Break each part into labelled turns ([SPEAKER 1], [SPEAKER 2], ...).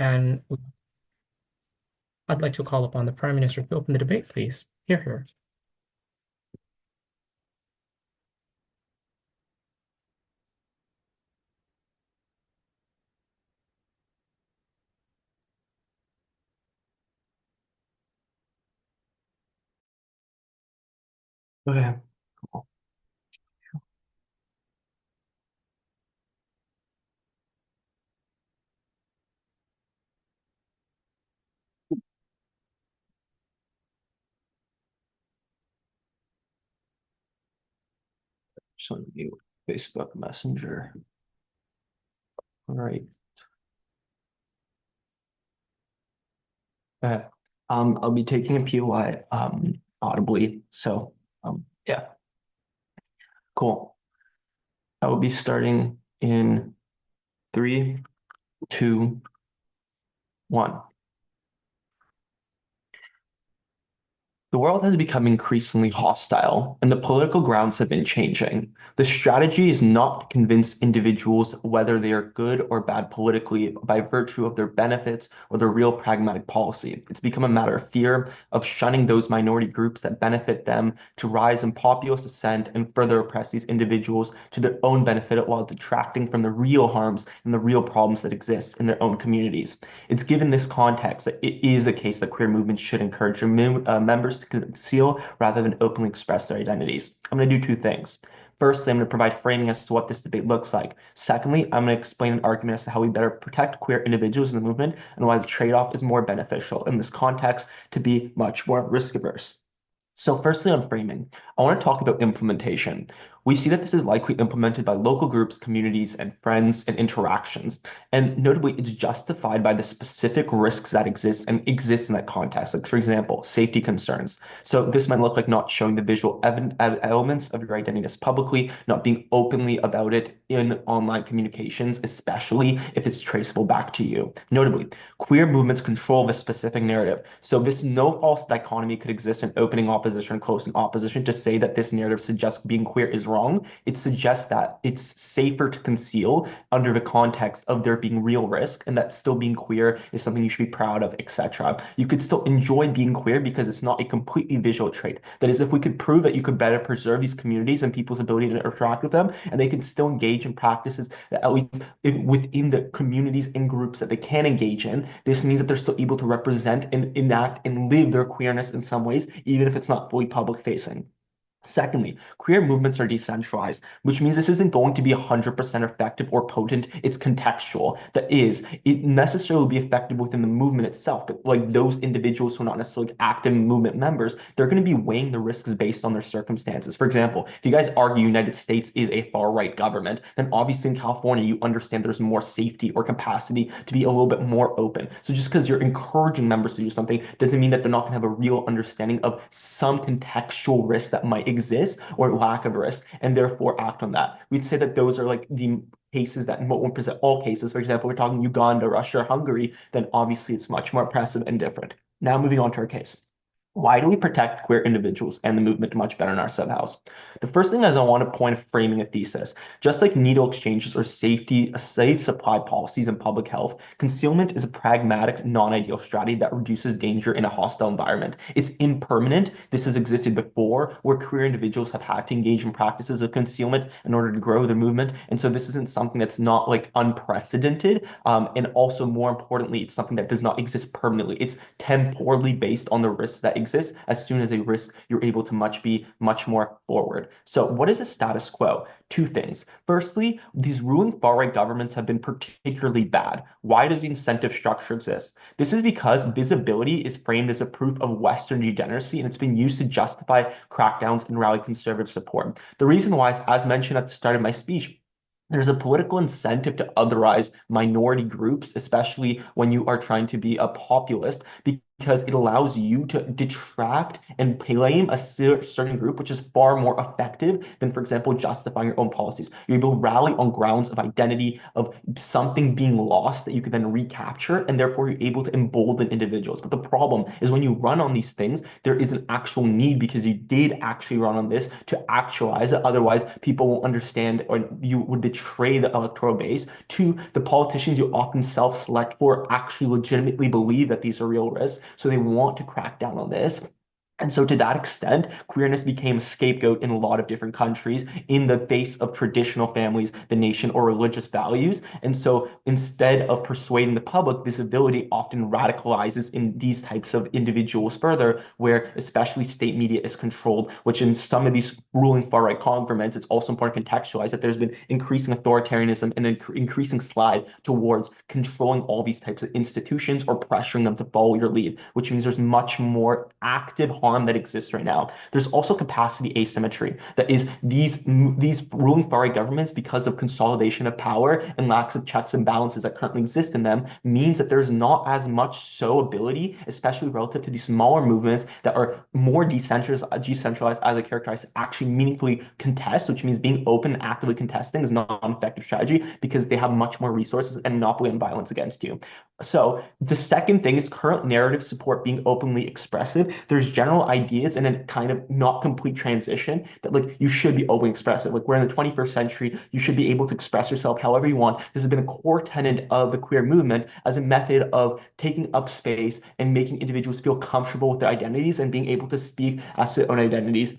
[SPEAKER 1] And I'd like to call upon the Prime Minister to open the debate, please. Hear, hear.
[SPEAKER 2] Okay, cool. So you Facebook Messenger. All right. Okay. I'll be taking a POI audibly. So yeah, cool. I will be starting in 3, 2, 1. The world has become increasingly hostile, and the political grounds have been changing. The strategy is not to convince individuals whether they are good or bad politically by virtue of their benefits or their real pragmatic policy. It's become a matter of fear, of shunning those minority groups that benefit them, to rise in populist ascent and further oppress these individuals to their own benefit while detracting from the real harms and the real problems that exist in their own communities. It's given this context that it is a case that queer movements should encourage their members to conceal rather than openly express their identities. I'm going to do two things. Firstly, I'm going to provide framing as to what this debate looks like. Secondly, I'm going to explain an argument as to how we better protect queer individuals in the movement and why the trade-off is more beneficial in this context to be much more risk averse. So firstly on framing, I want to talk about implementation. We see that this is likely implemented by local groups, communities, and friends and interactions. And notably, it's justified by the specific risks that exist in that context. Like for example, safety concerns. So this might look like not showing the visual elements of your identity publicly, not being openly about it in online communications, especially if it's traceable back to you. Notably, queer movements control the specific narrative. So this no false dichotomy could exist in opening opposition and closing opposition to say that this narrative suggests being queer is wrong. It suggests that it's safer to conceal under the context of there being real risk and that still being queer is something you should be proud of, etc. You could still enjoy being queer because it's not a completely visual trait. That is, if we could prove that you could better preserve these communities and people's ability to interact with them, and they can still engage in practices that at least within the communities and groups that they can engage in, this means that they're still able to represent and enact and live their queerness in some ways, even if it's not fully public facing. Secondly, queer movements are decentralized, which means this isn't going to be 100% effective or potent. It's contextual. That is, it necessarily will be effective within the movement itself, but like those individuals who are not necessarily active movement members, they're going to be weighing the risks based on their circumstances. For example, if you guys argue United States is a far-right government, then obviously in California, you understand there's more safety or capacity to be a little bit more open. So just because you're encouraging members to do something doesn't mean that they're not going to have a real understanding of some contextual risk that might exist or lack of risk and therefore act on that. We'd say that those are like the cases that won't present all cases. For example, we're talking Uganda, Russia, Hungary, then obviously it's much more oppressive and different. Now moving on to our case. Why do we protect queer individuals and the movement much better in our subhouse? The first thing is I want to point of framing a thesis. Just like needle exchanges or safe supply policies in public health, concealment is a pragmatic, non-ideal strategy that reduces danger in a hostile environment. It's impermanent. This has existed before, where queer individuals have had to engage in practices of concealment in order to grow their movement. And so this isn't something that's not like unprecedented. And also more importantly, it's something that does not exist permanently. It's temporally based on the risks that exist. As soon as a risk, you're able to be much more forward. So what is the status quo? Two things. Firstly, these ruling far-right governments have been particularly bad. Why does the incentive structure exist? This is because visibility is framed as a proof of Western degeneracy, and it's been used to justify crackdowns and rally conservative support. The reason why is, as mentioned at the start of my speech, there's a political incentive to otherize minority groups, especially when you are trying to be a populist, because because it allows you to detract and blame a certain group, which is far more effective than, for example, justifying your own policies. You're able to rally on grounds of identity, of something being lost that you can then recapture, and therefore you're able to embolden individuals. But the problem is when you run on these things, there is an actual need because you did actually run on this to actualize it. Otherwise, people won't understand, or you would betray the electoral base. Two, the politicians you often self-select for actually legitimately believe that these are real risks, so they want to crack down on this. And so, to that extent, queerness became a scapegoat in a lot of different countries in the face of traditional families, the nation, or religious values. And so, instead of persuading the public, visibility often radicalizes in these types of individuals further, where especially state media is controlled, which in some of these ruling far right governments, it's also important to contextualize that there's been increasing authoritarianism and an increasing slide towards controlling all these types of institutions or pressuring them to follow your lead, which means there's much more active harm that exists right now. There's also capacity asymmetry. That is, these ruling far right governments, because of consolidation of power and lacks of checks and balances that currently exist in them, means that there's not as much ability, especially relative to these smaller movements that are more decentralized as a characterized, actually meaningfully contest, which means being open and actively contesting is not an effective strategy because they have much more resources and monopoly on violence against you. So the second thing is current narrative support being openly expressive. There's general ideas and a kind of not complete transition that like you should be openly expressive. Like we're in the 21st century, you should be able to express yourself however you want. This has been a core tenet of the queer movement as a method of taking up space and making individuals feel comfortable with their identities and being able to speak as to their own identities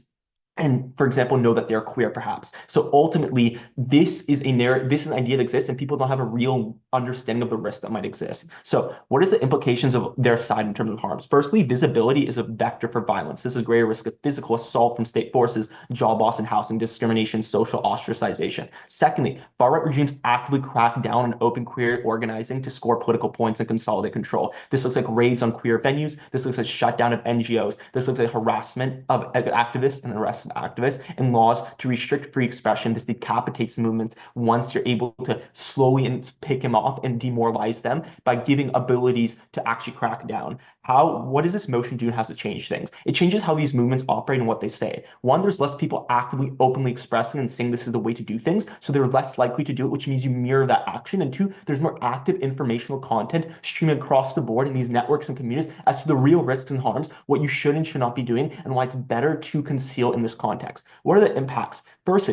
[SPEAKER 2] and, for example, know that they're queer perhaps. So ultimately, this is an idea that exists and people don't have a real understanding of the risk that might exist. So what is the implications of their side in terms of harms? Firstly, visibility is a vector for violence. This is greater risk of physical assault from state forces, job loss and housing discrimination, social ostracization. Secondly, far-right regimes actively crack down on open queer organizing to score political points and consolidate control. This looks like raids on queer venues. This looks like shutdown of NGOs. This looks like harassment of activists and arrest of activists, and laws to restrict free expression. This decapitates movements once you're able to slowly and pick them off and demoralize them by giving abilities to actually crack down. What does this motion do and has it changed things? It changes how these movements operate and what they say. One, there's less people actively, openly expressing and saying this is the way to do things, so they're less likely to do it, which means you mirror that action. And two, there's more active informational content streaming across the board in these networks and communities as to the real risks and harms, what you should and should not be doing, and why it's better to conceal in this context. What are the impacts? First,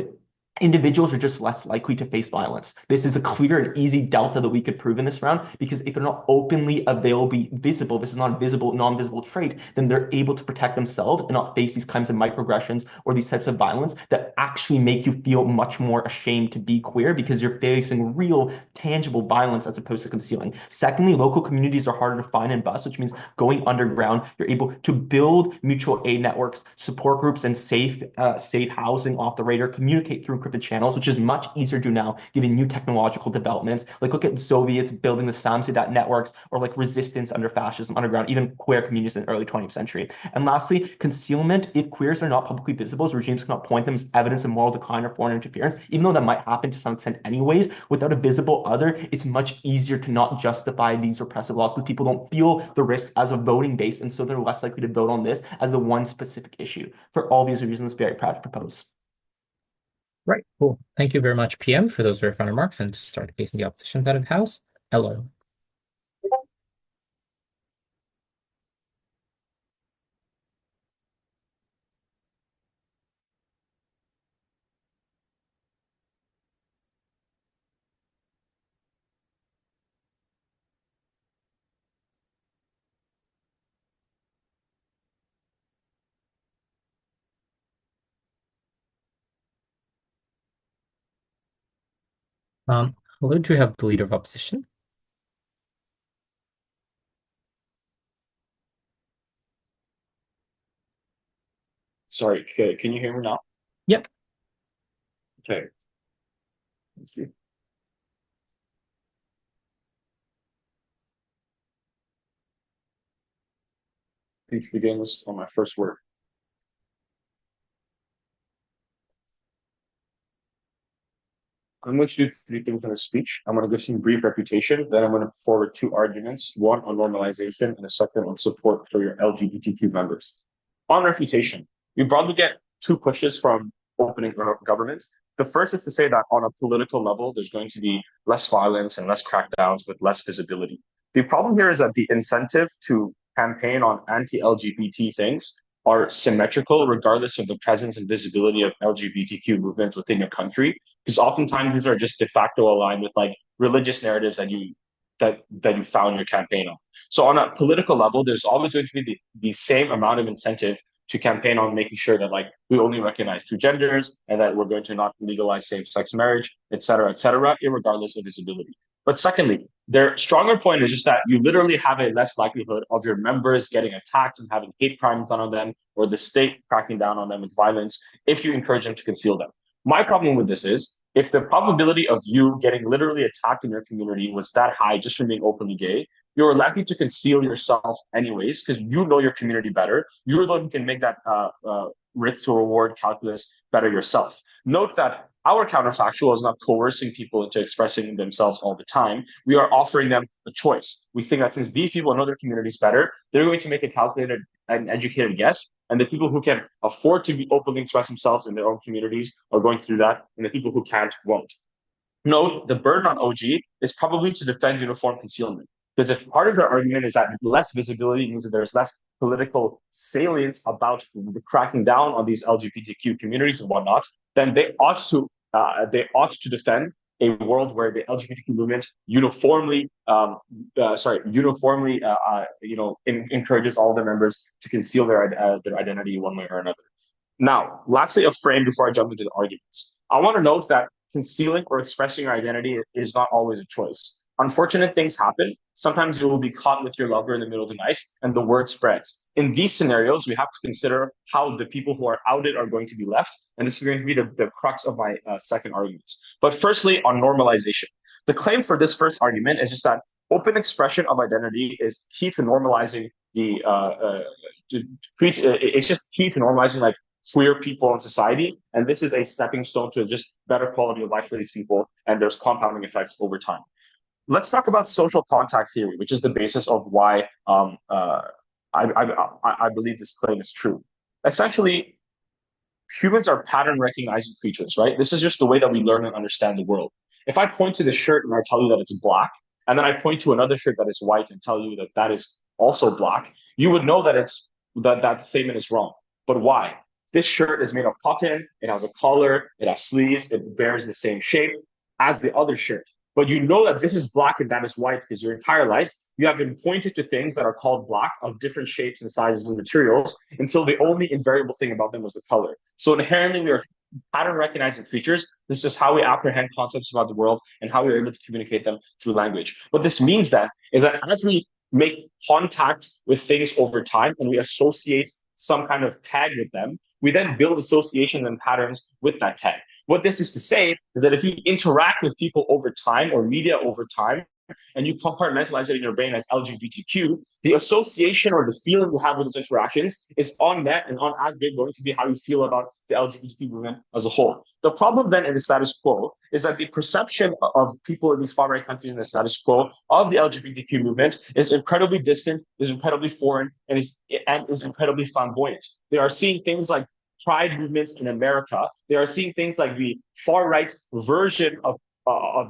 [SPEAKER 2] individuals are just less likely to face violence. This is a clear and easy delta that we could prove in this round because if they're not openly available, visible, this is not a visible, non-visible trait, then they're able to protect themselves and not face these kinds of microaggressions or these types of violence that actually make you feel much more ashamed to be queer because you're facing real, tangible violence as opposed to concealing. Secondly, local communities are harder to find and bust, which means going underground, you're able to build mutual aid networks, support groups, and safe housing off the radar, communicate through encrypted channels, which is much easier to do now given new technological developments. Like look at Soviets building the Samsudat networks or like resistance under fascism underground, even queer communities in the early 20th century. And lastly, concealment. If queers are not publicly visible, regimes cannot point them as evidence of moral decline or foreign interference, even though that might happen to some extent anyways. Without a visible other, it's much easier to not justify these repressive laws because people don't feel the risk as a voting base, and so they're less likely to vote on this as the one specific issue. For all these reasons, very proud to propose.
[SPEAKER 1] Right, cool. Thank you very much, PM, for those very fine remarks. And to start facing the opposition out of the House, hello. Hello, do you have the leader of opposition?
[SPEAKER 3] Sorry, can you hear me now?
[SPEAKER 1] Yep.
[SPEAKER 3] Okay, thank you. Please begin this on my first word. I'm going to do three things in a speech. I'm going to give some brief refutation. Then I'm going to forward two arguments, one on normalization and a second on support for your LGBTQ members. On refutation, we broadly get two pushes from opening government. The first is to say that on a political level, there's going to be less violence and less crackdowns with less visibility. The problem here is that the incentive to campaign on anti-LGBT things are symmetrical regardless of the presence and visibility of LGBTQ movements within your country, because oftentimes these are just de facto aligned with like religious narratives that you found your campaign on. So on a political level, there's always going to be the same amount of incentive to campaign on making sure that like we only recognize two genders and that we're going to not legalize same-sex marriage, et cetera, irregardless of visibility. But secondly, their stronger point is just that you literally have a less likelihood of your members getting attacked and having hate crimes done on them or the state cracking down on them with violence if you encourage them to conceal them. My problem with this is if the probability of you getting literally attacked in your community was that high just from being openly gay, you're likely to conceal yourself anyways because you know your community better. You're the one who can make that risk to reward calculus better yourself. Note that our counterfactual is not coercing people into expressing themselves all the time. We are offering them a choice. We think that since these people know their communities better, they're going to make a calculated and educated guess. And the people who can afford to be openly express themselves in their own communities are going to do that, and the people who can't won't. Note the burden on OG is probably to defend uniform concealment. Because if part of their argument is that less visibility means that there's less political salience about cracking down on these LGBTQ communities and whatnot, then they ought to defend a world where the LGBTQ movement encourages all their members to conceal their identity one way or another. Now, lastly, a frame before I jump into the arguments. I want to note that concealing or expressing your identity is not always a choice. Unfortunate things happen. Sometimes you will be caught with your lover in the middle of the night and the word spreads. In these scenarios, we have to consider how the people who are outed are going to be left. And this is going to be the crux of my second argument. But firstly, on normalization. The claim for this first argument is just that open expression of identity is key to normalizing it's just key to normalizing like queer people in society. And this is a stepping stone to just better quality of life for these people. And there's compounding effects over time. Let's talk about social contact theory, which is the basis of why I believe this claim is true. Essentially, humans are pattern recognizing creatures, right? This is just the way that we learn and understand the world. If I point to the shirt and I tell you that it's black, and then I point to another shirt that is white and tell you that that is also black, you would know that that statement is wrong. But why? This shirt is made of cotton, it has a collar, it has sleeves, it bears the same shape as the other shirt. But you know that this is black and that is white because your entire life you have been pointed to things that are called black of different shapes and sizes and materials until the only invariable thing about them was the color. So inherently we are pattern recognizing creatures. This is how we apprehend concepts about the world and how we are able to communicate them through language. What this means then is that as we make contact with things over time and we associate some kind of tag with them, we then build associations and patterns with that tag. What this is to say is that if you interact with people over time or media over time, and you compartmentalize it in your brain as LGBTQ, the association or the feeling you have with those interactions is on net and on aggregate going to be how you feel about the LGBTQ movement as a whole. The problem then in the status quo is that the perception of people in these far right countries in the status quo of the LGBTQ movement is incredibly distant, is incredibly foreign, and is incredibly flamboyant. They are seeing things like pride movements in America. They are seeing things like the far right version of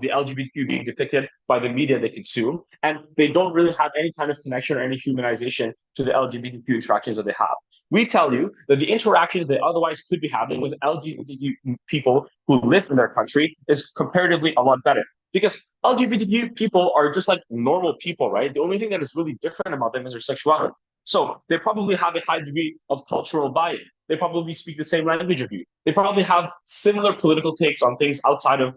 [SPEAKER 3] the LGBTQ being depicted by the media they consume, and they don't really have any kind of connection or any humanization to the LGBTQ interactions that they have. We tell you that the interactions they otherwise could be having with LGBTQ people who live in their country is comparatively a lot better. Because LGBTQ people are just like normal people, right? The only thing that is really different about them is their sexuality. So they probably have a high degree of cultural buy-in. They probably speak the same language of you. They probably have similar political takes on things outside of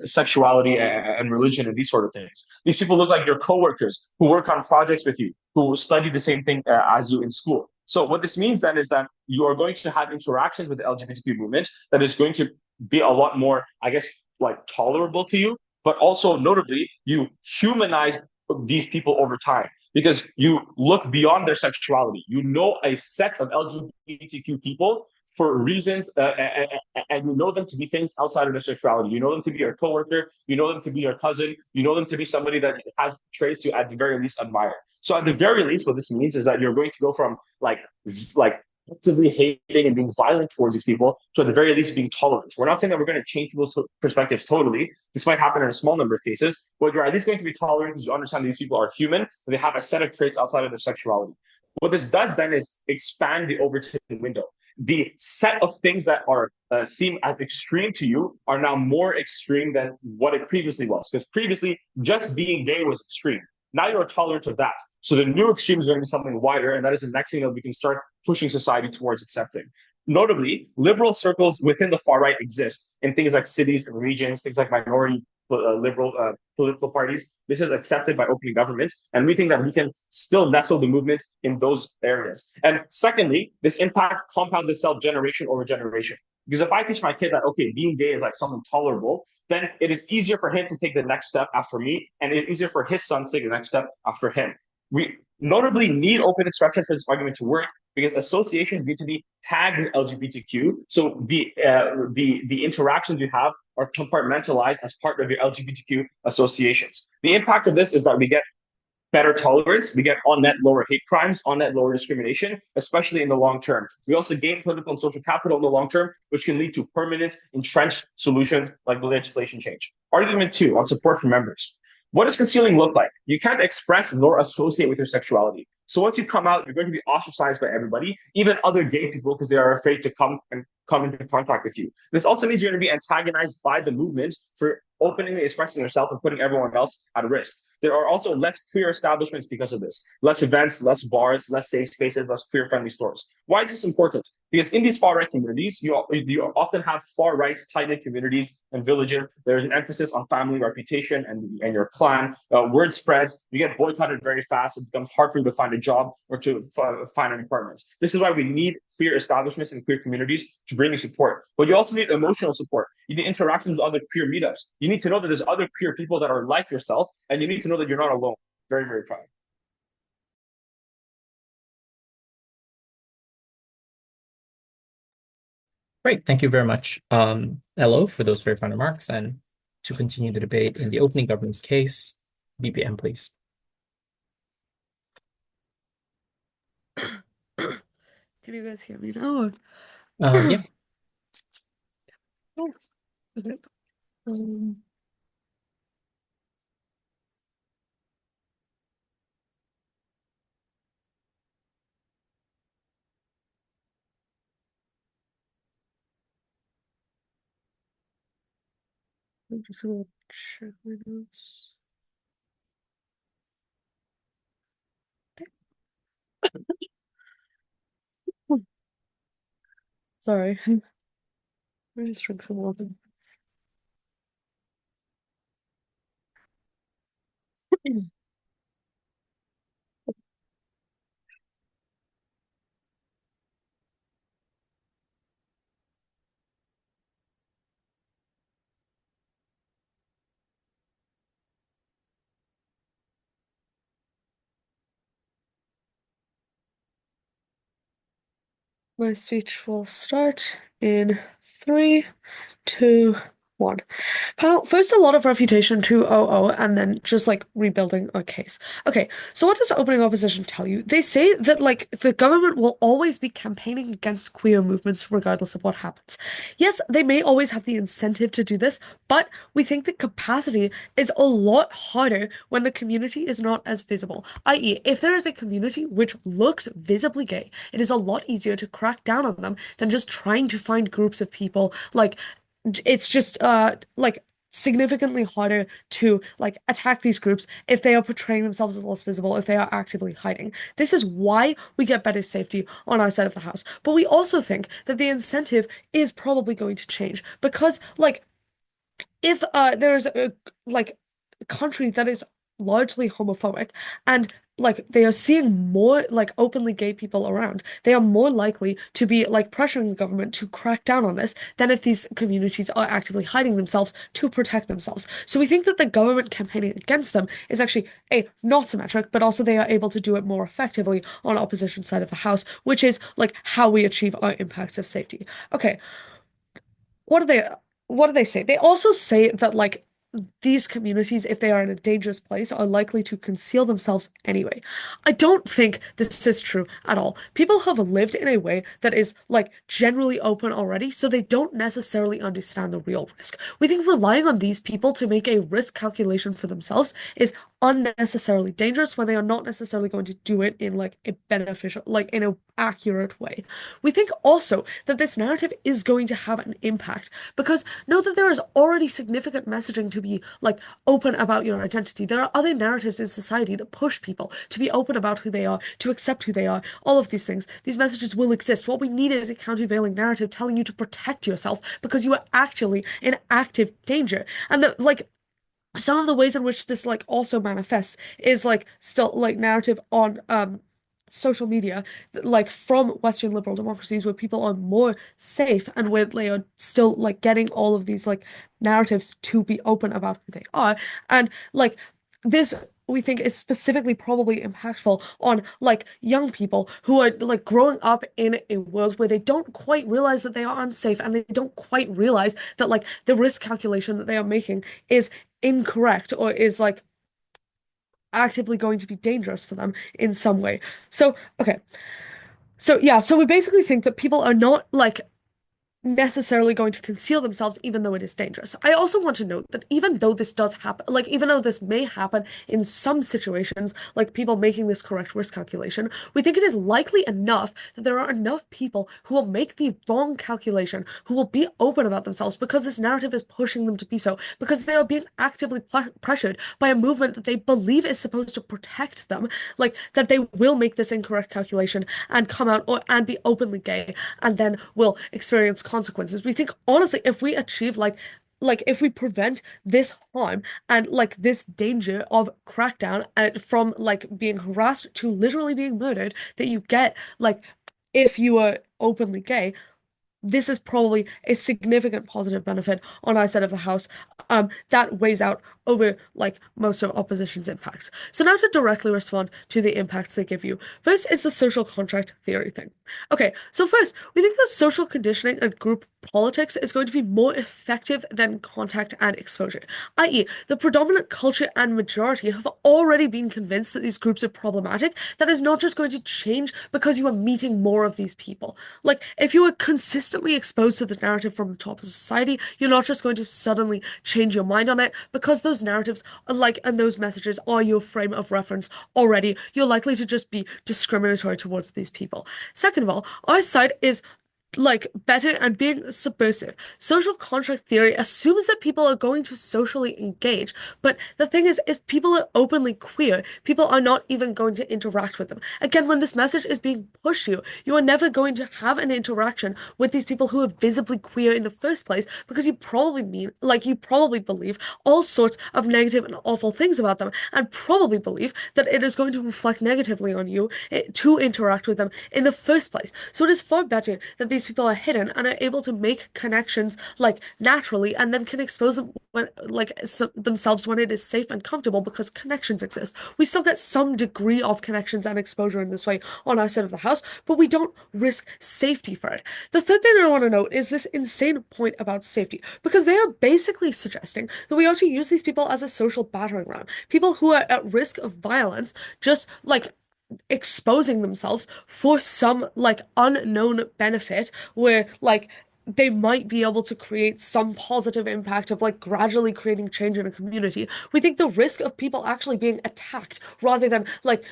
[SPEAKER 3] sexuality and religion and these sort of things. These people look like your coworkers who work on projects with you, who study the same thing as you in school. So what this means then is that you are going to have interactions with the LGBTQ movement that is going to be a lot more, I guess, like tolerable to you, but also notably, you humanize these people over time because you look beyond their sexuality. You know a set of LGBTQ people for reasons, and you know them to be things outside of their sexuality. You know them to be your coworker. You know them to be your cousin. You know them to be somebody that has traits you at the very least admire. So at the very least, what this means is that you're going to go from like actively hating and being violent towards these people to at the very least being tolerant. We're not saying that we're going to change people's perspectives totally. This might happen in a small number of cases, but you're at least going to be tolerant because you understand these people are human and they have a set of traits outside of their sexuality. What this does then is expand the Overton window. The set of things that are seem as extreme to you are now more extreme than what it previously was. Because previously, just being gay was extreme. Now you're tolerant of that. So the new extreme is going to be something wider, and that is the next thing that we can start pushing society towards accepting. Notably, liberal circles within the far right exist in things like cities and regions, things like minority liberal political parties. This is accepted by opening governments, and we think that we can still nestle the movement in those areas. And secondly, this impact compounds itself generation over generation. Because if I teach my kid that, okay, being gay is like something tolerable, then it is easier for him to take the next step after me, and it's easier for his son to take the next step after him. We notably need open expression for this argument to work because associations need to be tagged LGBTQ. So the interactions you have are compartmentalized as part of your LGBTQ associations. The impact of this is that we get better tolerance, we get on net lower hate crimes, on net lower discrimination, especially in the long term. We also gain political and social capital in the long term, which can lead to permanent, entrenched solutions like the legislation change. Argument 2 on support for members. What does concealing look like? You can't express nor associate with your sexuality. So once you come out, you're going to be ostracized by everybody, even other gay people, because they are afraid to come into contact with you. This also means you're going to be antagonized by the movement for openly expressing yourself and putting everyone else at risk. There are also less queer establishments because of this. Less events, less bars, less safe spaces, less queer-friendly stores. Why is this important? Because in these far-right communities, you often have far-right tight-knit communities and villages. There's an emphasis on family reputation and your clan. Word spreads. You get boycotted very fast. It becomes hard for you to find a job or to find an apartment. This is why we need queer establishments and queer communities to bring you support. But you also need emotional support. You need interactions with other queer meetups. You need to know that there's other queer people that are like yourself, and you need to know that you're not alone. Very, very proud.
[SPEAKER 1] Great. Thank you very much, Elo, for those very fine remarks. And to continue the debate in the opening government's case, BPM, please.
[SPEAKER 4] Can you guys hear me now?
[SPEAKER 1] Yeah.
[SPEAKER 4] Oh, okay. I'm just gonna check my notes. Sorry. Let me just drink some water. My speech will start in 3, 2, 1. Panel, first a lot of refutation 200 and then just like rebuilding a case. Okay, so what does opening opposition tell you? They say that like the government will always be campaigning against queer movements regardless of what happens. Yes, they may always have the incentive to do this, but we think the capacity is a lot harder when the community is not as visible. I.e., if there is a community which looks visibly gay, it is a lot easier to crack down on them than just trying to find groups of people like it's just like significantly harder to like attack these groups if they are portraying themselves as less visible, if they are actively hiding. This is why we get better safety on our side of the house. But we also think that the incentive is probably going to change because like if there's a like country that is largely homophobic and like they are seeing more like openly gay people around, they are more likely to be like pressuring the government to crack down on this than if these communities are actively hiding themselves to protect themselves. So we think that the government campaigning against them is actually not symmetric, but also they are able to do it more effectively on opposition side of the house, which is like how we achieve our impacts of safety. Okay, what do they what do they say? They also say that like these communities, if they are in a dangerous place, are likely to conceal themselves anyway. I don't think this is true at all. People have lived in a way that is like generally open already, so they don't necessarily understand the real risk. We think relying on these people to make a risk calculation for themselves is unnecessarily dangerous when they are not necessarily going to do it in like a beneficial, like in a accurate way. We think also that this narrative is going to have an impact because know that there is already significant messaging to be like open about your identity. There are other narratives in society that push people to be open about who they are, to accept who they are, all of these things. These messages will exist. What we need is a countervailing narrative telling you to protect yourself because you are actually in active danger. And that like some of the ways in which this like also manifests is like still like narrative on social media like from Western liberal democracies where people are more safe and where they are still like getting all of these like narratives to be open about who they are and like this we think is specifically probably impactful on like young people who are like growing up in a world where they don't quite realize that they are unsafe and they don't quite realize that like the risk calculation that they are making is incorrect or is like actively going to be dangerous for them in some way. So, okay. So yeah, so we basically think that people are not like necessarily going to conceal themselves even though it is dangerous. I also want to note that even though this does happen, like even though this may happen in some situations, like people making this correct risk calculation, we think it is likely enough that there are enough people who will make the wrong calculation, who will be open about themselves because this narrative is pushing them to be so, because they are being actively pressured by a movement that they believe is supposed to protect them, like that they will make this incorrect calculation and come out or and be openly gay and then will experience consequences. We think honestly, if we achieve like if we prevent this harm and like this danger of crackdown from like being harassed to literally being murdered that you get like if you are openly gay, this is probably a significant positive benefit on our side of the house that weighs out over like most of opposition's impacts. So now to directly respond to the impacts they give you. First is the social contract theory thing. Okay, so first, we think that social conditioning and group politics is going to be more effective than contact and exposure, i.e., the predominant culture and majority have already been convinced that these groups are problematic. That is not just going to change because you are meeting more of these people. Like, if you are consistently exposed to the narrative from the top of society, you're not just going to suddenly change your mind on it because those narratives are like and those messages are your frame of reference already. You're likely to just be discriminatory towards these people. Second of all, our side is like better and being subversive. Social contract theory assumes that people are going to socially engage, but the thing is, if people are openly queer, people are not even going to interact with them. Again, when this message is being pushed you are never going to have an interaction with these people who are visibly queer in the first place because you probably you probably believe all sorts of negative and awful things about them and probably believe that it is going to reflect negatively on you to interact with them in the first place. So it is far better that these people are hidden and are able to make connections like naturally and then can expose them when themselves when it is safe and comfortable because connections exist. We still get some degree of connections and exposure in this way on our side of the house, but we don't risk safety for it. The third thing that I want to note is this insane point about safety, because they are basically suggesting that we ought to use these people as a social battering ram. People who are at risk of violence just like exposing themselves for some like unknown benefit where like they might be able to create some positive impact of like gradually creating change in a community. We think the risk of people actually being attacked rather than like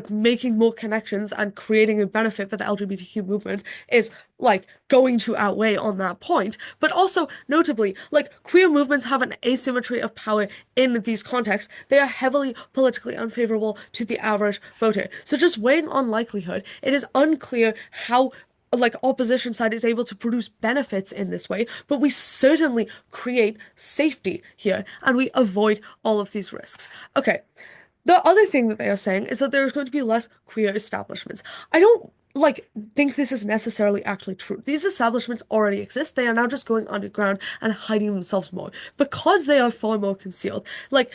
[SPEAKER 4] making more connections and creating a benefit for the LGBTQ movement is like going to outweigh on that point. But also, notably, like queer movements have an asymmetry of power in these contexts. They are heavily politically unfavorable to the average voter. So just weighing on likelihood, it is unclear how like opposition side is able to produce benefits in this way, but we certainly create safety here and we avoid all of these risks. Okay. The other thing that they are saying is that there's going to be less queer establishments. I don't think this is necessarily actually true. These establishments already exist. They are now just going underground and hiding themselves more because they are far more concealed. Like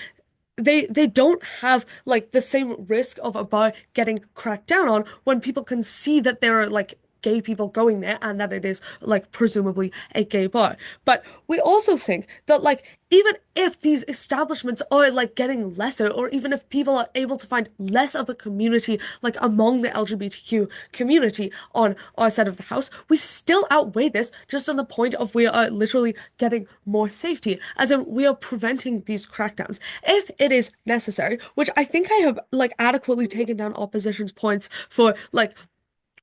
[SPEAKER 4] they don't have like the same risk of a bar getting cracked down on when people can see that there are like gay people going there and that it is like presumably a gay bar. But we also think that like even if these establishments are like getting lesser, or even if people are able to find less of a community like among the LGBTQ community on our side of the house, we still outweigh this just on the point of we are literally getting more safety, as in we are preventing these crackdowns if it is necessary, which I think I have like adequately taken down opposition's points for like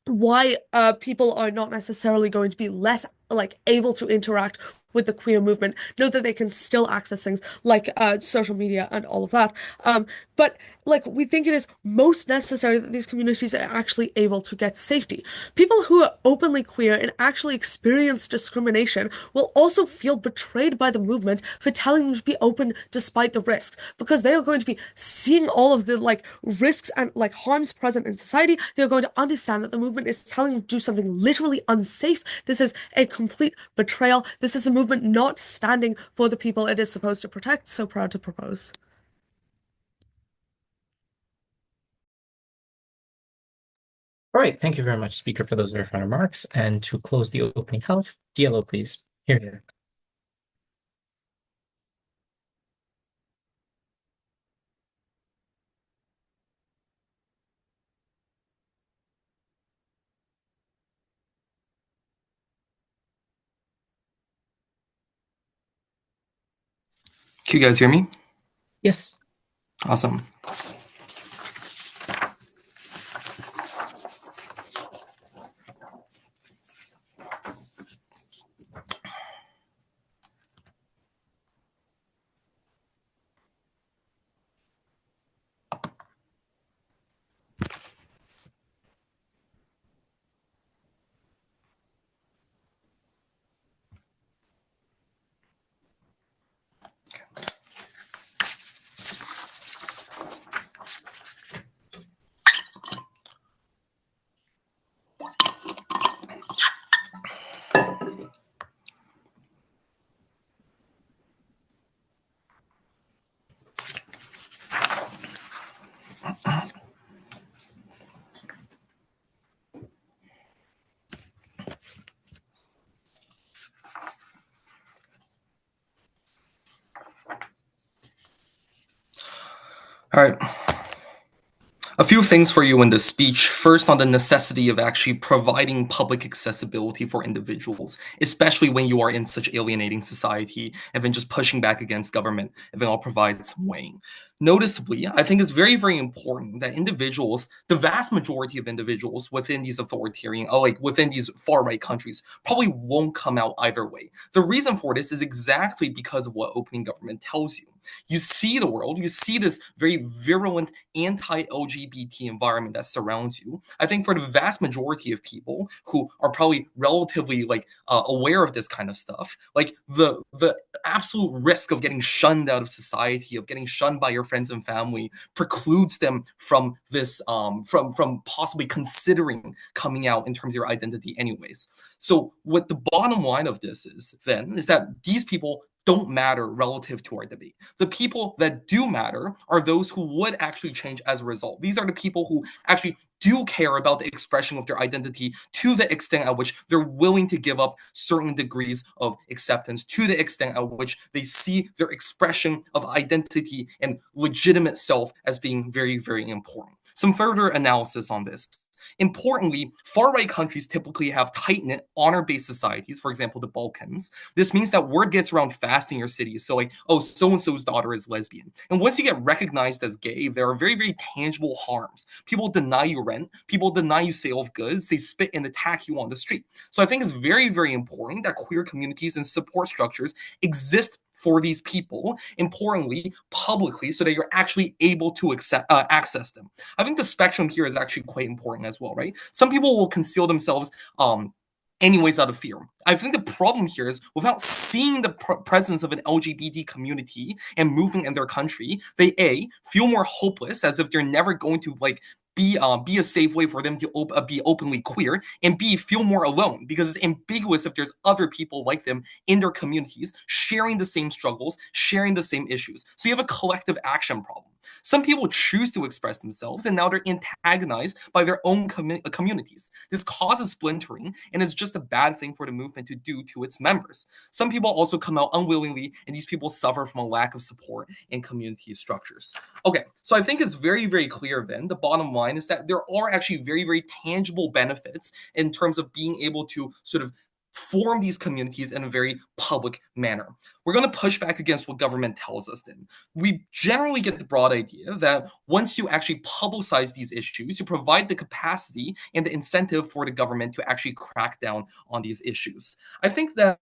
[SPEAKER 4] why people are not necessarily going to be less like able to interact with the queer movement. Know that they can still access things like social media and all of that. But like we think it is most necessary that these communities are actually able to get safety. People who are openly queer and actually experience discrimination will also feel betrayed by the movement for telling them to be open despite the risks, because they are going to be seeing all of the like risks and like harms present in society. They're going to understand that the movement is telling them to do something literally unsafe. This is a complete betrayal. This is a movement not standing for the people it is supposed to protect. So proud to propose.
[SPEAKER 1] All right, thank you very much, Speaker, for those very fine remarks. And to close the opening health, DLO, please. Here.
[SPEAKER 5] Can you guys hear me?
[SPEAKER 1] Yes.
[SPEAKER 5] Awesome. All right. A few things for you in this speech. First, on the necessity of actually providing public accessibility for individuals, especially when you are in such alienating society, and then just pushing back against government, and then I'll provide some weighing. Noticeably, I think it's very, very important that individuals, the vast majority of individuals within these authoritarian, like within these far-right countries, probably won't come out either way. The reason for this is exactly because of what opening government tells you. You see the world, you see this very virulent anti-LGBT environment that surrounds you. I think for the vast majority of people who are probably relatively aware of this kind of stuff, like the absolute risk of getting shunned out of society, of getting shunned by your friends and family, precludes them from this from possibly considering coming out in terms of your identity anyways. So what the bottom line of this is then is that these people don't matter relative to our debate. The people that do matter are those who would actually change as a result. These are the people who actually do care about the expression of their identity to the extent at which they're willing to give up certain degrees of acceptance, to the extent at which they see their expression of identity and legitimate self as being very, very important. Some further analysis on this. Importantly, far-right countries typically have tight-knit, honor-based societies, for example, the Balkans. This means that word gets around fast in your city. So like, oh, so-and-so's daughter is lesbian. And once you get recognized as gay, there are very, very tangible harms. People deny you rent. People deny you sale of goods. They spit and attack you on the street. So I think it's very, very important that queer communities and support structures exist for these people, importantly, publicly, so that you're actually able to access them. I think the spectrum here is actually quite important as well, right? Some people will conceal themselves anyways out of fear. I think the problem here is without seeing the presence of an LGBT community and movement in their country, they feel more hopeless, as if they're never going to be a safe way for them to be openly queer, and B, feel more alone because it's ambiguous if there's other people like them in their communities sharing the same struggles, sharing the same issues. So you have a collective action problem. Some people choose to express themselves, and now they're antagonized by their own communities. This causes splintering, and is just a bad thing for the movement to do to its members. Some people also come out unwillingly, and these people suffer from a lack of support in community structures. Okay, so I think it's very, very clear then, the bottom line is that there are actually very, very tangible benefits in terms of being able to sort of form these communities in a very public manner. We're going to push back against what government tells us then. We generally get the broad idea that once you actually publicize these issues, you provide the capacity and the incentive for the government to actually crack down on these issues. I think that,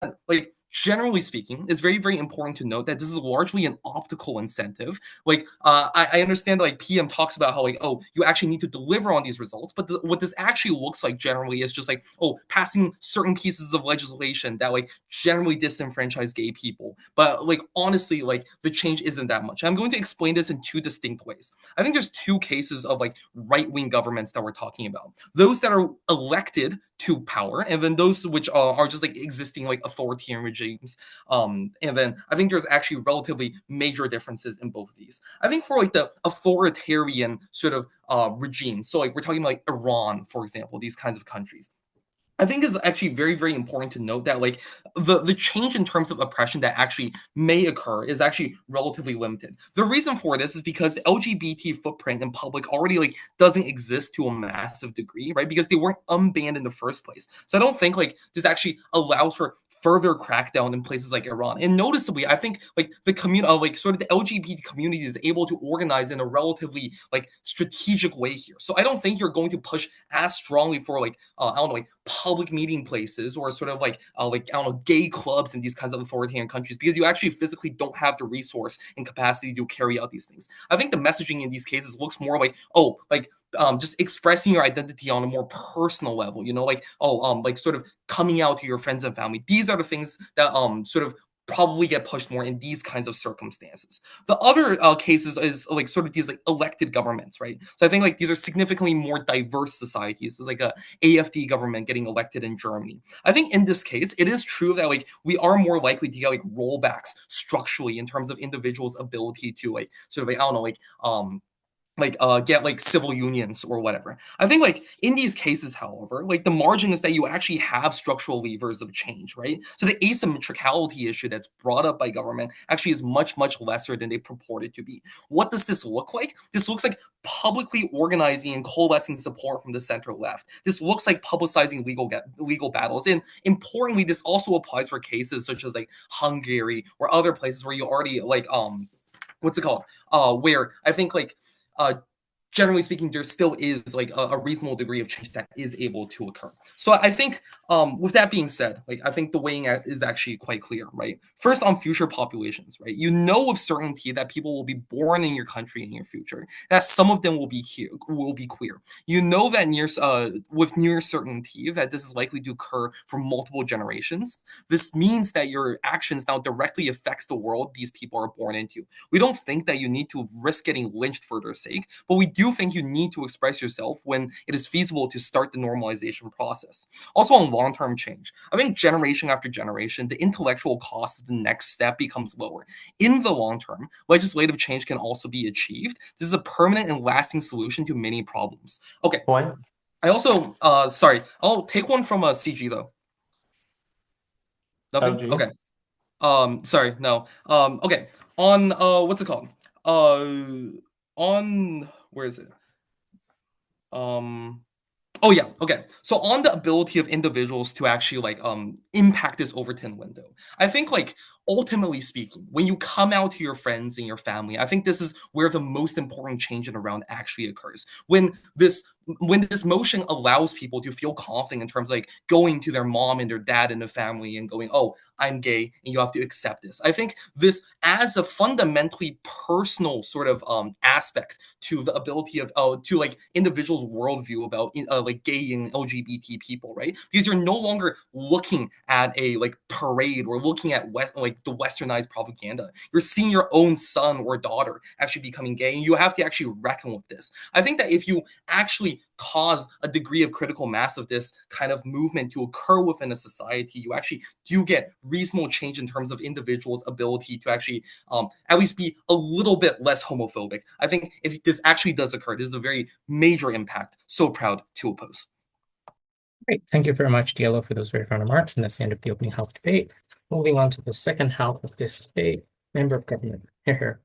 [SPEAKER 5] generally speaking, it's very, very important to note that this is largely an optical incentive. I understand that PM talks about how you actually need to deliver on these results, but what this actually looks like generally is just passing certain pieces of legislation that generally disenfranchise gay people. But honestly, the change isn't that much. I'm going to explain this in two distinct ways. I think there's two cases of right-wing governments that we're talking about. Those that are elected to power, and then those which are just existing authoritarian regimes. And then I think there's actually relatively major differences in both of these. I think for the authoritarian sort of regime, so we're talking about Iran, for example, these kinds of countries, I think it's actually very, very important to note that the change in terms of oppression that actually may occur is actually relatively limited. The reason for this is because the LGBT footprint in public already doesn't exist to a massive degree, right? Because they weren't unbanned in the first place. So I don't think this actually allows for further crackdown in places like Iran. And noticeably, I think the community, sort of the LGBT community is able to organize in a relatively strategic way here. So I don't think you're going to push as strongly for I don't know, public meeting places or sort of I don't know, gay clubs in these kinds of authoritarian countries, because you actually physically don't have the resource and capacity to carry out these things. I think the messaging in these cases looks more just expressing your identity on a more personal level, sort of coming out to your friends and family. These are the things that sort of probably get pushed more in these kinds of circumstances. The other cases is sort of these elected governments, right? So I think these are significantly more diverse societies. It's a AfD government getting elected in Germany. I think in this case, it is true that we are more likely to get rollbacks structurally in terms of individuals' ability to sort of I don't know get civil unions or whatever. I think in these cases, however, the margin is that you actually have structural levers of change, right? So the asymmetricality issue that's brought up by government actually is much, much lesser than they purported to be. What does this look like? This looks like publicly organizing and coalescing support from the center left. This looks like publicizing legal battles. And importantly, this also applies for cases such as Hungary or other places where you already what's it called? Where I think generally speaking, there still is a reasonable degree of change that is able to occur. So I think with that being said, I think the weighing out is actually quite clear, right? First, on future populations, right? You know with certainty that people will be born in your country in your future, that some of them will be queer. You know that with near certainty that this is likely to occur for multiple generations. This means that your actions now directly affects the world these people are born into. We don't think that you need to risk getting lynched for their sake, but we do think you need to express yourself when it is feasible to start the normalization process. Also on long-term change, I think generation after generation, the intellectual cost of the next step becomes lower. In the long term, legislative change can also be achieved. This is a permanent and lasting solution to many problems. Okay.
[SPEAKER 2] Why?
[SPEAKER 5] I also, sorry, I'll take one from CG though. Nothing?
[SPEAKER 2] LG.
[SPEAKER 5] Okay. Sorry, no. Okay. On, what's it called? On, where is it? Oh yeah, okay. So on the ability of individuals to actually impact this Overton window, I think ultimately speaking, when you come out to your friends and your family, I think this is where the most important change in around actually occurs. When this motion allows people to feel confident in terms of like going to their mom and their dad and the family and going, oh, I'm gay and you have to accept this. I think this adds a fundamentally personal sort of aspect to the ability of to like individuals' worldview about like gay and LGBT people, right? Because you're no longer looking at a like parade or looking at like the westernized propaganda. You're seeing your own son or daughter actually becoming gay, and you have to actually reckon with this. I think that if you actually cause a degree of critical mass of this kind of movement to occur within a society, you actually do get reasonable change in terms of individuals' ability to actually at least be a little bit less homophobic. I think if this actually does occur, this is a very major impact. So proud to oppose.
[SPEAKER 1] Great. Thank you very much, DLO, for those very fine remarks. And that's the end of the opening house debate. Moving on to the second half of this debate. Member of Government. Here.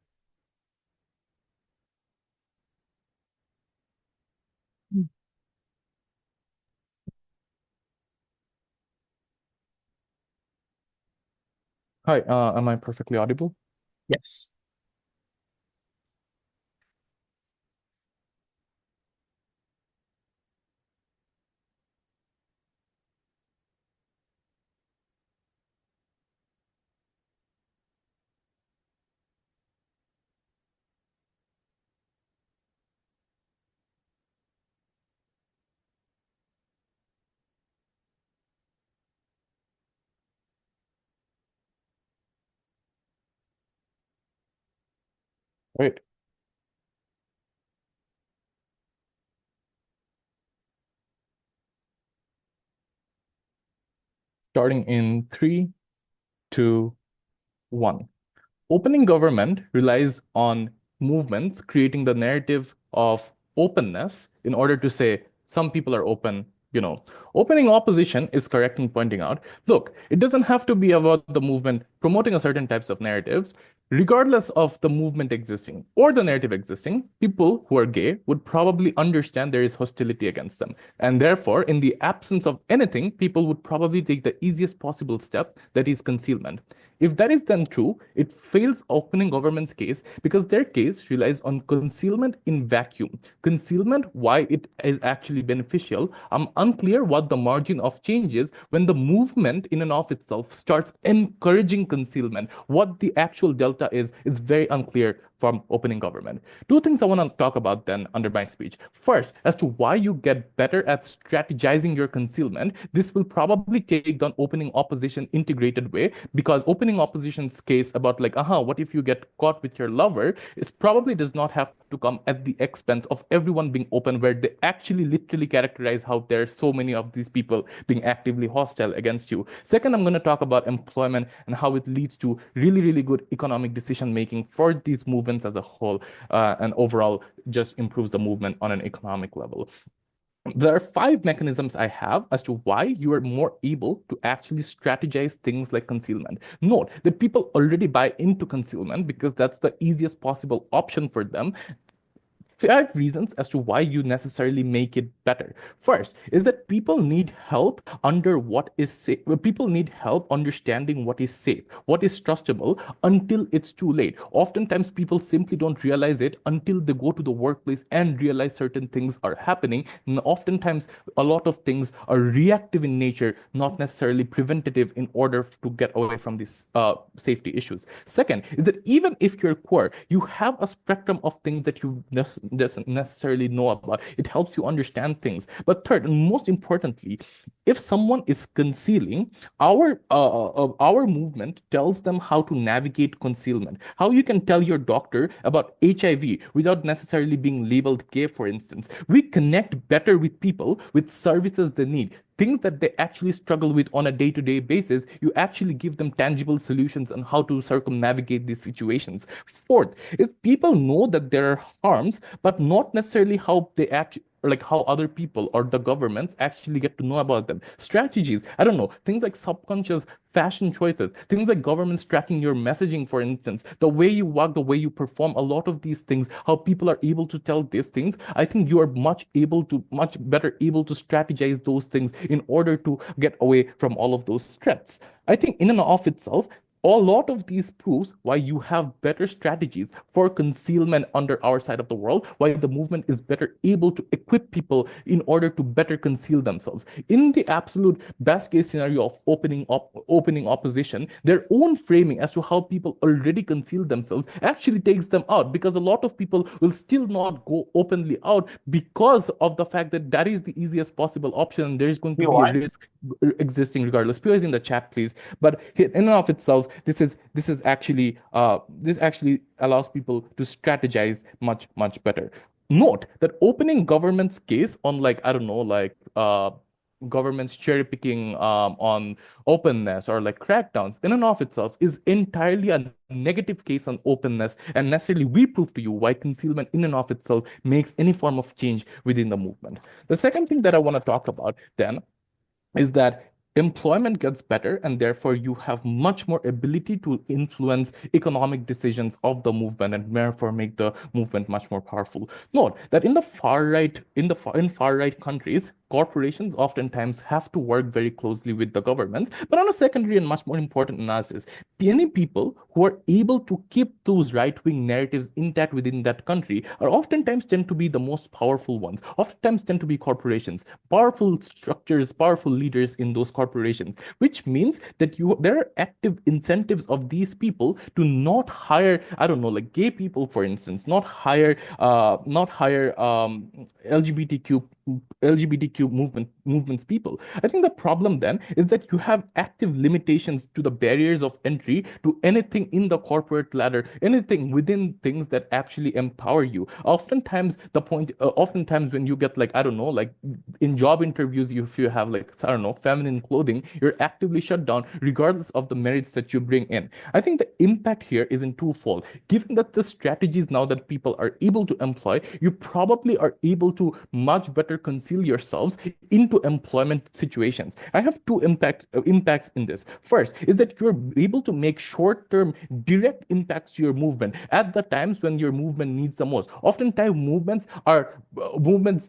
[SPEAKER 6] Hi, am I perfectly audible?
[SPEAKER 1] Yes.
[SPEAKER 6] Right. Starting in 3, 2, 1. Opening government relies on movements creating the narrative of openness in order to say some people are open. Opening opposition is correct in pointing out, look, it doesn't have to be about the movement promoting a certain types of narratives. Regardless of the movement existing or the narrative existing, people who are gay would probably understand there is hostility against them. And therefore, in the absence of anything, people would probably take the easiest possible step, that is concealment. If that is then true, it fails opening government's case because their case relies on concealment in vacuum. Concealment, why it is actually beneficial, I'm unclear what the margin of change is when the movement in and of itself starts encouraging concealment. What the actual delta is very unclear from opening government. Two things I want to talk about then under my speech. First, as to why you get better at strategizing your concealment, this will probably take down opening opposition integrated way, because opening opposition's case about like, what if you get caught with your lover, is probably does not have to come at the expense of everyone being open, where they actually literally characterize how there are so many of these people being actively hostile against you. Second, I'm going to talk about employment and how it leads to really, really good economic decision making for these movements as a whole, and overall just improves the movement on an economic level. There are 5 mechanisms I have as to why you are more able to actually strategize things like concealment. Note that people already buy into concealment because that's the easiest possible option for them. 5 reasons as to why you necessarily make it better. First is that people need help under what is safe. People need help understanding what is safe, what is trustable until it's too late. Oftentimes people simply don't realize it until they go to the workplace and realize certain things are happening. And oftentimes a lot of things are reactive in nature, not necessarily preventative in order to get away from these safety issues. Second is that even if you're queer, you have a spectrum of things that you doesn't necessarily know about. It helps you understand things. But third, and most importantly, if someone is concealing, our movement tells them how to navigate concealment. How you can tell your doctor about HIV without necessarily being labeled gay, for instance. We connect better with people with services they need. Things that they actually struggle with on a day-to-day basis, you actually give them tangible solutions on how to circumnavigate these situations. Fourth is people know that there are harms, but not necessarily how they actually, like how other people or the governments actually get to know about them. Strategies, I don't know, things like subconscious fashion choices, things like governments tracking your messaging, for instance, the way you walk, the way you perform, a lot of these things, how people are able to tell these things. I think you are much better able to strategize those things in order to get away from all of those threats. I think in and of itself, a lot of these proves why you have better strategies for concealment under our side of the world, why the movement is better able to equip people in order to better conceal themselves. In the absolute best case scenario of opening opposition, their own framing as to how people already conceal themselves actually takes them out, because a lot of people will still not go openly out because of the fact that that is the easiest possible option, and there is going to be a risk existing regardless. PO is in the chat, please. But in and of itself, this actually allows people to strategize much better. Note that opening government's case on, like, I don't know, like government's cherry picking on openness or like crackdowns in and of itself is entirely a negative case on openness, and necessarily we prove to you why concealment in and of itself makes any form of change within the movement. The second thing that I want to talk about then is that employment gets better, and therefore you have much more ability to influence economic decisions of the movement, and therefore make the movement much more powerful. Note that in the far right, in far right countries, corporations oftentimes have to work very closely with the governments. But on a secondary and much more important analysis, many people who are able to keep those right-wing narratives intact within that country are oftentimes tend to be the most powerful ones, oftentimes tend to be corporations, powerful structures, powerful leaders in those corporations, which means that there are active incentives of these people to not hire, I don't know, like gay people, for instance, not hire LGBTQ movements people. I think the problem then is that you have active limitations to the barriers of entry to anything in the corporate ladder, anything within things that actually empower you. Oftentimes when you get, like, I don't know, like in job interviews, if you have, like, I don't know, feminine clothing, you're actively shut down regardless of the merits that you bring in. I think the impact here is in twofold. Given that the strategies now that people are able to employ, you probably are able to much better conceal yourselves into employment situations. I have two impacts in this. First is that you're able to make short-term direct impacts to your movement at the times when your movement needs the most. Oftentimes movements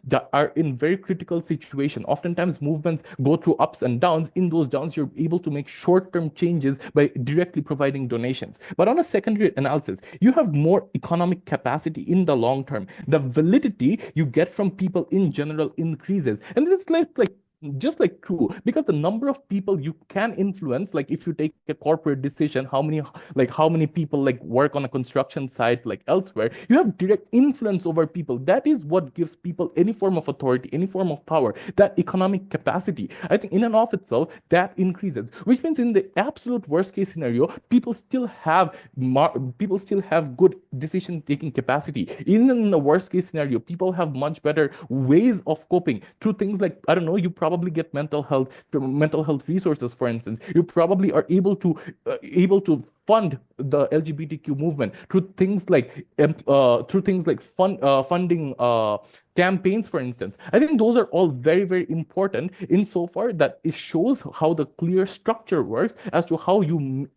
[SPEAKER 6] that are in very critical situation. Oftentimes movements go through ups and downs. In those downs, you're able to make short-term changes by directly providing donations. But on a secondary analysis, you have more economic capacity in the long term. The validity you get from people in general increases. And this is just like true, because the number of people you can influence, like if you take a corporate decision, how many people like work on a construction site like elsewhere, you have direct influence over people. That is what gives people any form of authority, any form of power, that economic capacity. I think in and of itself that increases, which means in the absolute worst case scenario, people still have good decision taking capacity. Even in the worst case scenario, people have much better ways of coping through things like, I don't know, you probably get mental health resources, for instance. You probably are able to fund the LGBTQ movement through things like funding campaigns, for instance. I think those are all very, very important insofar that it shows how the clear structure works as to how you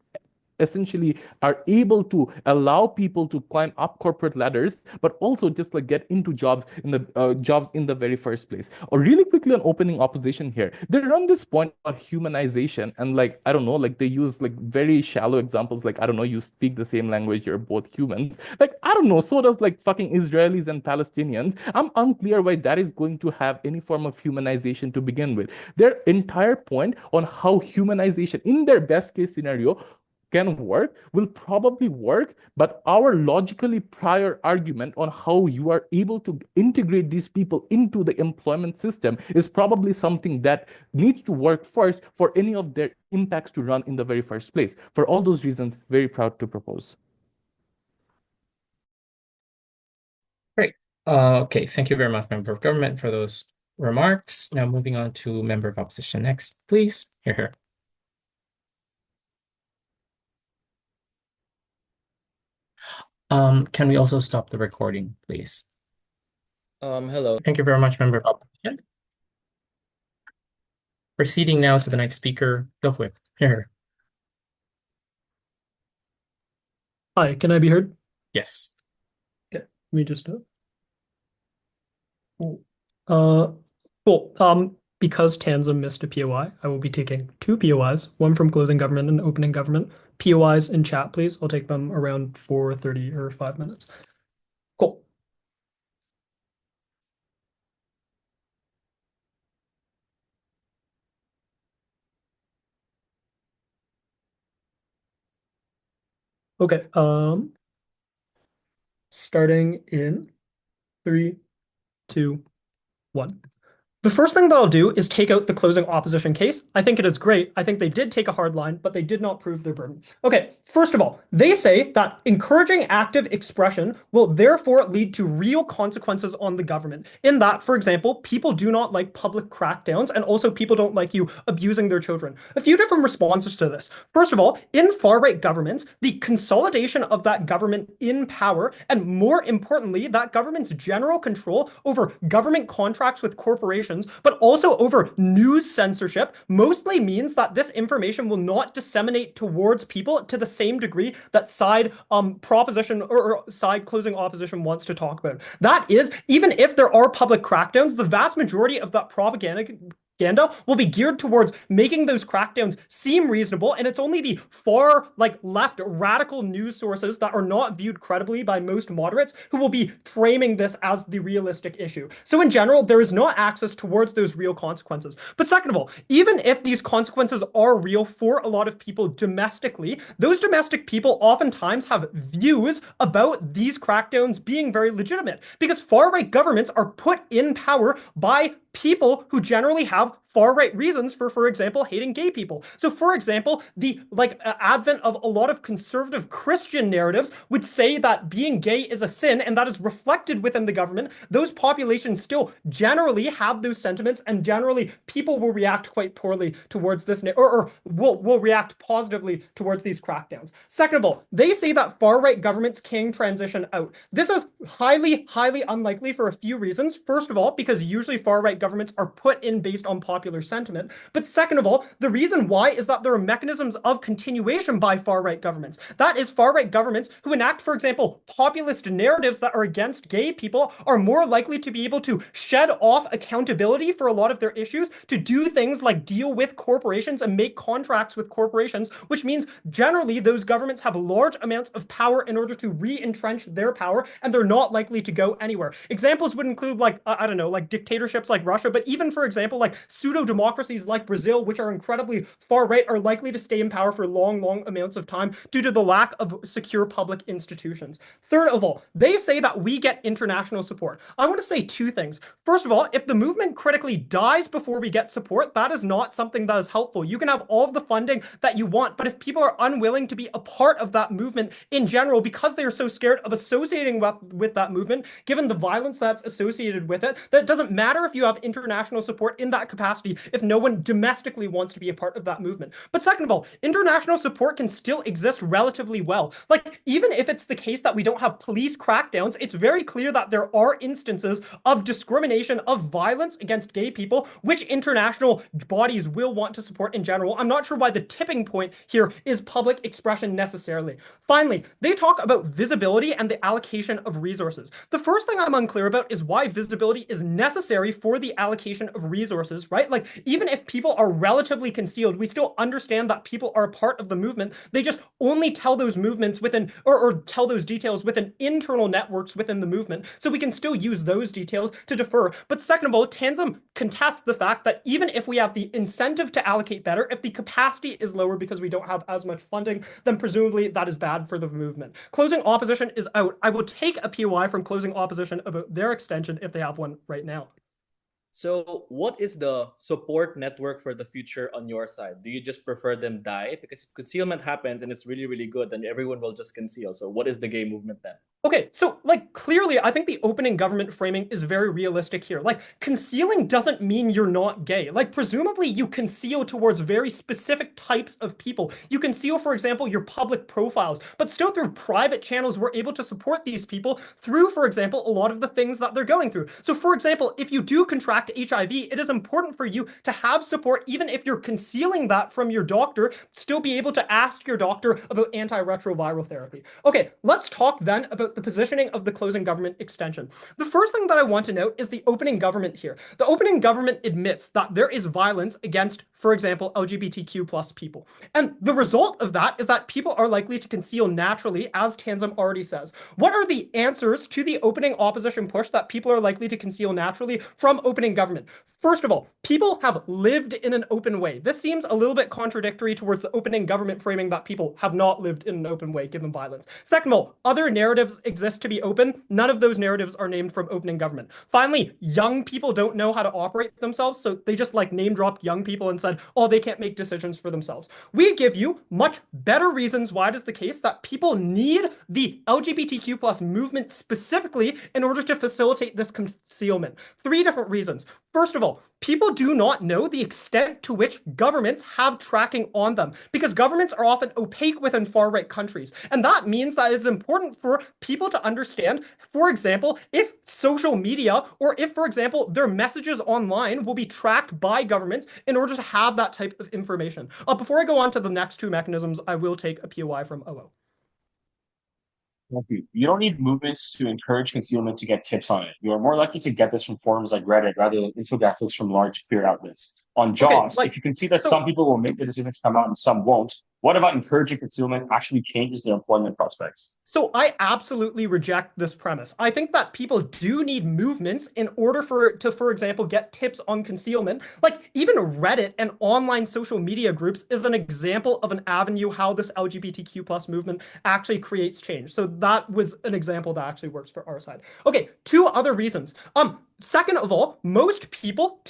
[SPEAKER 6] essentially are able to allow people to climb up corporate ladders, but also just like get into jobs in the very first place. Or really quickly on opening opposition here, they're on this point about humanization, and like, I don't know, like they use like very shallow examples, like, I don't know, you speak the same language, you're both humans. Like, I don't know, so does like fucking Israelis and Palestinians. I'm unclear why that is going to have any form of humanization to begin with. Their entire point on how humanization in their best case scenario can work will probably work, but our logically prior argument on how you are able to integrate these people into the employment system is probably something that needs to work first for any of their impacts to run in the very first place. For all those reasons, very proud to propose.
[SPEAKER 1] Great. Okay, thank you very much, Member of Government, for those remarks. Now moving on to Member of Opposition next, please. Here. Can we also stop the recording, please?
[SPEAKER 7] Hello.
[SPEAKER 1] Thank you very much, Member of Opposition. Proceeding now to the next speaker, Dovwip. Here.
[SPEAKER 8] Hi, can I be heard?
[SPEAKER 1] Yes.
[SPEAKER 8] Okay, let me just cool. Because Tanza missed a POI, I will be taking two POIs, one from closing government and opening government. POIs in chat, please. I'll take them around 4:30 or 5 minutes. Cool. Okay, starting in 3, 2, 1. The first thing that I'll do is take out the closing opposition case. I think it is great. I think they did take a hard line, but they did not prove their burden. Okay, first of all, they say that encouraging active expression will therefore lead to real consequences on the government. In that, for example, people do not like public crackdowns, and also people don't like you abusing their children. A few different responses to this. First of all, in far-right governments, the consolidation of that government in power, and more importantly, that government's general control over government contracts with corporations, but also over news censorship, mostly means that this information will not disseminate towards people to the same degree that side proposition or side closing opposition wants to talk about. That is, even if there are public crackdowns, the vast majority of that propaganda will be geared towards making those crackdowns seem reasonable, and it's only the far left radical news sources that are not viewed credibly by most moderates who will be framing this as the realistic issue. So in general, there is not access towards those real consequences. But second of all, even if these consequences are real for a lot of people domestically, those domestic people oftentimes have views about these crackdowns being very legitimate, because far-right governments are put in power by people who generally have far-right reasons for example, hating gay people. So, for example, the advent of a lot of conservative Christian narratives would say that being gay is a sin, and that is reflected within the government. Those populations still generally have those sentiments, and generally people will react quite poorly towards this, or will react positively towards these crackdowns. Second of all, they say that far-right governments can transition out. This is highly, highly unlikely for a few reasons. First of all, because usually far-right governments are put in based on popular sentiment. But second of all, the reason why is that there are mechanisms of continuation by far-right governments. That is, far-right governments who enact, for example, populist narratives that are against gay people are more likely to be able to shed off accountability for a lot of their issues, to do things like deal with corporations and make contracts with corporations, which means generally those governments have large amounts of power in order to re-entrench their power, and they're not likely to go anywhere. Examples would include I don't know, dictatorships like Russia, but even, for example, pseudo-democracies like Brazil, which are incredibly far-right, are likely to stay in power for long, long amounts of time due to the lack of secure public institutions. Third of all, they say that we get international support. I want to say two things. First of all, if the movement critically dies before we get support, that is not something that is helpful. You can have all of the funding that you want, but if people are unwilling to be a part of that movement in general because they are so scared of associating with that movement, given the violence that's associated with it, that it doesn't matter if you have international support in that capacity if no one domestically wants to be a part of that movement. But second of all, international support can still exist relatively well. Even if it's the case that we don't have police crackdowns, it's very clear that there are instances of discrimination, of violence against gay people, which international bodies will want to support in general. I'm not sure why the tipping point here is public expression necessarily. Finally, they talk about visibility and the allocation of resources. The first thing I'm unclear about is why visibility is necessary for the allocation of resources, right? Even if people are relatively concealed, we still understand that people are a part of the movement. They just only tell those movements within, or tell those details within internal networks within the movement. So we can still use those details to defer. But second of all, Tanzim contests the fact that even if we have the incentive to allocate better, if the capacity is lower because we don't have as much funding, then presumably that is bad for the movement. Closing opposition is out. I will take a POI from closing opposition about their extension if they have one right now.
[SPEAKER 7] So what is the support network for the future on your side? Do you just prefer them die? Because if concealment happens and it's really, really good, then everyone will just conceal. So what is the gay movement then?
[SPEAKER 4] Okay, so clearly, I think the opening government framing is very realistic here. Concealing doesn't mean you're not gay. Presumably you conceal towards very specific types of people. You conceal, for example, your public profiles, but still through private channels, we're able to support these people through, for example, a lot of the things that they're going through. So for example, if you do contract HIV, it is important for you to have support, even if you're concealing that from your doctor, still be able to ask your doctor about antiretroviral therapy. Okay, let's talk then about
[SPEAKER 8] the positioning of the closing government extension. The first thing that I want to note is the opening government here. The opening government admits that there is violence against, for example, LGBTQ plus people. And the result of that is that people are likely to conceal naturally, as Tanzim already says. What are the answers to the opening opposition push that people are likely to conceal naturally from opening government? First of all, people have lived in an open way. This seems a little bit contradictory towards the opening government framing that people have not lived in an open way given violence. Second of all, other narratives exist to be open. None of those narratives are named from opening government. Finally, young people don't know how to operate themselves, so they just like name dropped young people and said, oh, they can't make decisions for themselves. We give you much better reasons why it is the case that people need the LGBTQ plus movement specifically in order to facilitate this concealment. 3 different reasons. First of all, people do not know the extent to which governments have tracking on them because governments are often opaque within far-right countries. And that means that it's important for people to understand, for example, if social media or if, for example, their messages online will be tracked by governments in order to have that type of information. Before I go on to the next 2 mechanisms, I will take a POI from OO.
[SPEAKER 3] Thank you. You don't need movements to encourage concealment to get tips on it. You are more likely to get this from forums like Reddit rather than infographics from large peer outlets. On jobs, if you can see that some people will make the decision to come out and some won't, what about encouraging concealment actually changes their employment prospects?
[SPEAKER 8] So I absolutely reject this premise. I think that people do need movements in order to, for example, get tips on concealment. Like even Reddit and online social media groups is an example of an avenue how this LGBTQ plus movement actually creates change. So that was an example that actually works for our side. Okay, 2 other reasons. Second of all, most people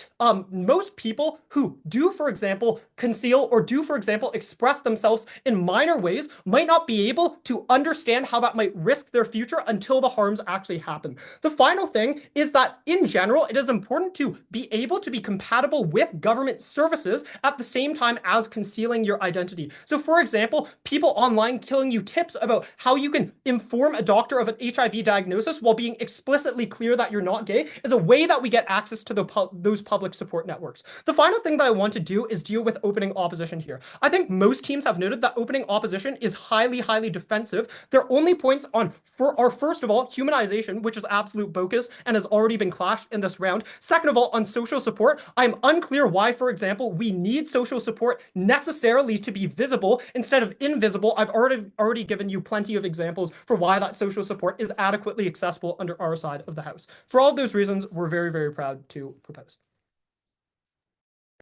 [SPEAKER 8] who do, for example, conceal or do, for example, express themselves in minor ways might not be able to understand how that might risk their future until the harms actually happen. The final thing is that in general, it is important to be able to be compatible with government services at the same time as concealing your identity. So for example, people online killing you tips about how you can inform a doctor of an HIV diagnosis while being explicitly clear that you're not gay is a way that we get access to those public support networks. The final thing that I want to do is deal with opening opposition here. I think most teams have noted that opening opposition is highly, highly defensive. Their only points are first of all, humanization, which is absolute bogus and has already been clashed in this round. Second of all, on social support, I'm unclear why, for example, we need social support necessarily to be visible instead of invisible. I've already given you plenty of examples for why that social support is adequately accessible under our side of the house. For all of those reasons, we're very, very proud to propose.